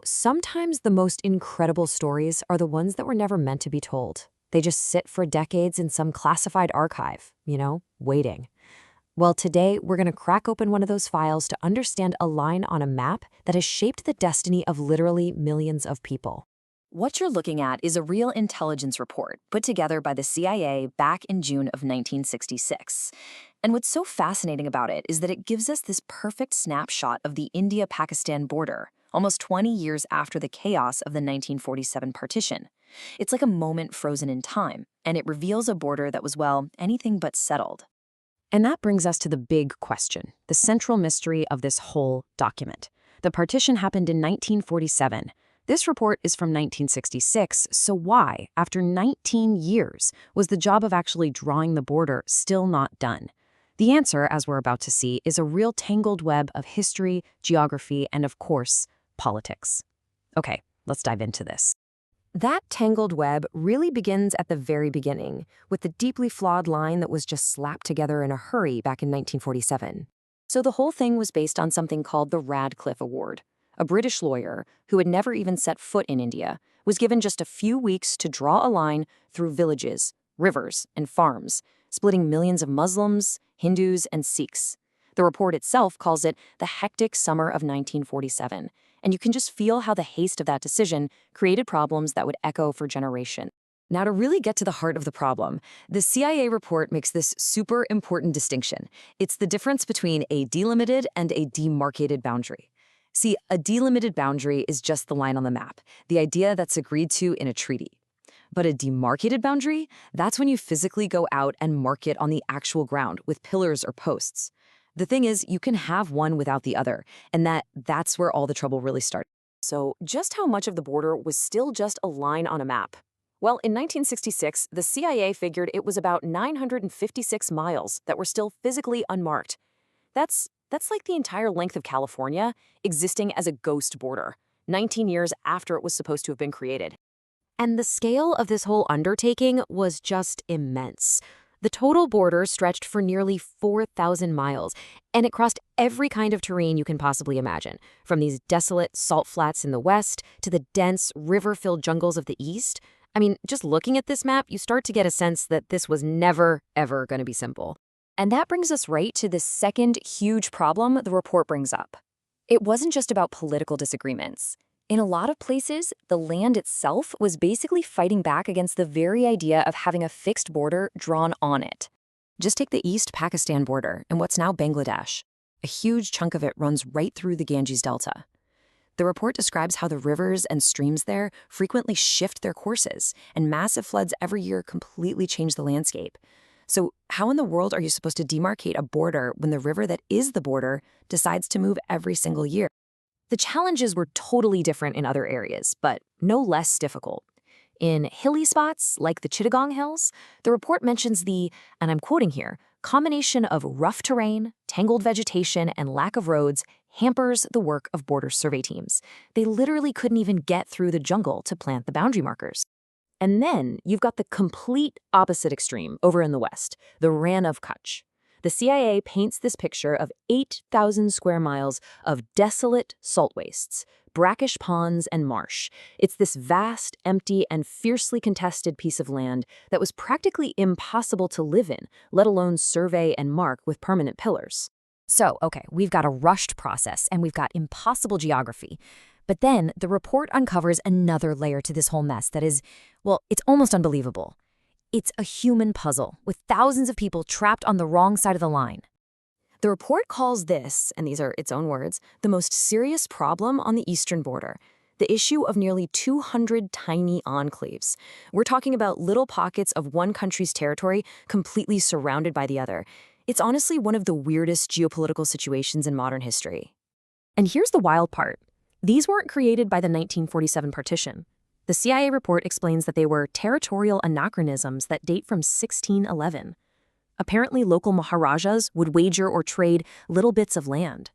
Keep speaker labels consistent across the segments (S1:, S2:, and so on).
S1: Sometimes the most incredible stories are the ones that were never meant to be told. They just sit for decades in some classified archive, waiting. Well, today we're going to crack open one of those files to understand a line on a map that has shaped the destiny of literally millions of people.
S2: What you're looking at is a real intelligence report put together by the CIA back in June of 1966. And what's so fascinating about it is that it gives us this perfect snapshot of the India-Pakistan border, almost 20 years after the chaos of the 1947 partition. It's like a moment frozen in time, and it reveals a border that was, well, anything but settled.
S1: And that brings us to the big question, the central mystery of this whole document. The partition happened in 1947. This report is from 1966, so why, after 19 years, was the job of actually drawing the border still not done? The answer, as we're about to see, is a real tangled web of history, geography, and of course, politics. Okay, let's dive into this. That tangled web really begins at the very beginning, with the deeply flawed line that was just slapped together in a hurry back in 1947. So the whole thing was based on something called the Radcliffe Award. A British lawyer, who had never even set foot in India, was given just a few weeks to draw a line through villages, rivers, and farms, splitting millions of Muslims, Hindus, and Sikhs. The report itself calls it the hectic summer of 1947, and you can just feel how the haste of that decision created problems that would echo for generations. Now, to really get to the heart of the problem, the CIA report makes this super important distinction. It's the difference between a delimited and a demarcated boundary. See, a delimited boundary is just the line on the map, the idea that's agreed to in a treaty. But a demarcated boundary, that's when you physically go out and mark it on the actual ground with pillars or posts. The thing is, you can have one without the other, and that's where all the trouble really started. So just how much of the border was still just a line on a map? Well, in 1966, the CIA figured it was about 956 miles that were still physically unmarked. That's like the entire length of California existing as a ghost border, 19 years after it was supposed to have been created. And the scale of this whole undertaking was just immense. The total border stretched for nearly 4,000 miles, and it crossed every kind of terrain you can possibly imagine, from these desolate salt flats in the west to the dense, river-filled jungles of the east. I mean, just looking at this map, you start to get a sense that this was never, ever going to be simple. And that brings us right to the second huge problem the report brings up. It wasn't just about political disagreements. In a lot of places, the land itself was basically fighting back against the very idea of having a fixed border drawn on it. Just take the East Pakistan border in what's now Bangladesh. A huge chunk of it runs right through the Ganges Delta. The report describes how the rivers and streams there frequently shift their courses, and massive floods every year completely change the landscape. So how in the world are you supposed to demarcate a border when the river that is the border decides to move every single year? The challenges were totally different in other areas, but no less difficult. In hilly spots, like the Chittagong Hills, the report mentions the, and I'm quoting here, combination of rough terrain, tangled vegetation, and lack of roads hampers the work of border survey teams. They literally couldn't even get through the jungle to plant the boundary markers. And then you've got the complete opposite extreme over in the west, the Rann of Kutch. The CIA paints this picture of 8,000 square miles of desolate salt wastes, brackish ponds, and marsh. It's this vast, empty, and fiercely contested piece of land that was practically impossible to live in, let alone survey and mark with permanent pillars. So, okay, we've got a rushed process, and we've got impossible geography. But then the report uncovers another layer to this whole mess that is, well, it's almost unbelievable. It's a human puzzle with thousands of people trapped on the wrong side of the line. The report calls this, and these are its own words, the most serious problem on the eastern border, the issue of nearly 200 tiny enclaves. We're talking about little pockets of one country's territory completely surrounded by the other. It's honestly one of the weirdest geopolitical situations in modern history. And here's the wild part. These weren't created by the 1947 partition. The CIA report explains that they were territorial anachronisms that date from 1611. Apparently, local Maharajas would wager or trade little bits of land.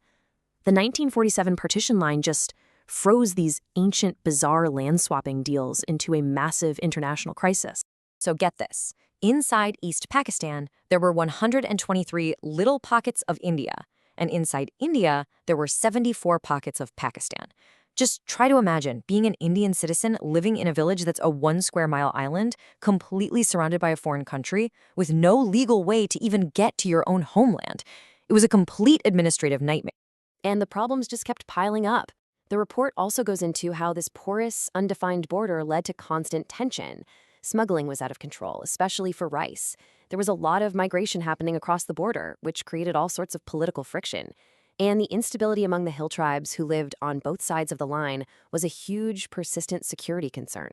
S1: The 1947 partition line just froze these ancient, bizarre land-swapping deals into a massive international crisis. So get this. Inside East Pakistan, there were 123 little pockets of India, and inside India, there were 74 pockets of Pakistan.
S2: Just try to imagine being an Indian citizen living in a village that's a 1 square mile island, completely surrounded by a foreign country, with no legal way to even get to your own homeland. It was a complete administrative nightmare.
S1: And the problems just kept piling up. The report also goes into how this porous, undefined border led to constant tension. Smuggling was out of control, especially for rice. There was a lot of migration happening across the border, which created all sorts of political friction. And the instability among the hill tribes who lived on both sides of the line was a huge, persistent security concern.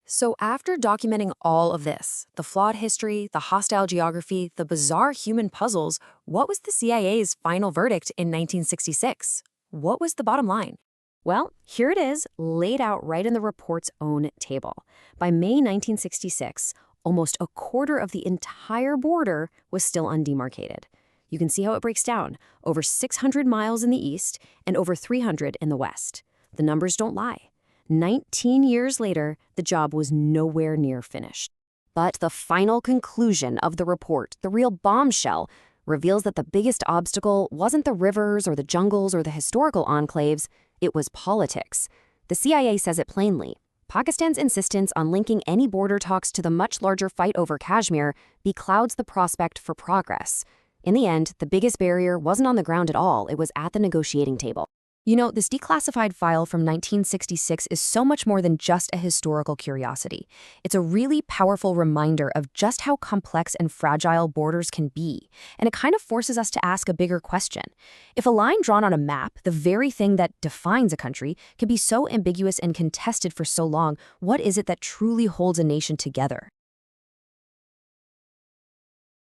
S1: So after documenting all of this, the flawed history, the hostile geography, the bizarre human puzzles, what was the CIA's final verdict in 1966? What was the bottom line? Well, here it is, laid out right in the report's own table. By May 1966, almost a quarter of the entire border was still undemarcated. You can see how it breaks down, over 600 miles in the east and over 300 in the west. The numbers don't lie. 19 years later, the job was nowhere near finished. But the final conclusion of the report, the real bombshell, reveals that the biggest obstacle wasn't the rivers or the jungles or the historical enclaves, it was politics. The CIA says it plainly. Pakistan's insistence on linking any border talks to the much larger fight over Kashmir beclouds the prospect for progress. In the end, the biggest barrier wasn't on the ground at all, it was at the negotiating table. You know, this declassified file from 1966 is so much more than just a historical curiosity. It's a really powerful reminder of just how complex and fragile borders can be, and it kind of forces us to ask a bigger question. If a line drawn on a map, the very thing that defines a country, can be so ambiguous and contested for so long, what is it that truly holds a nation together?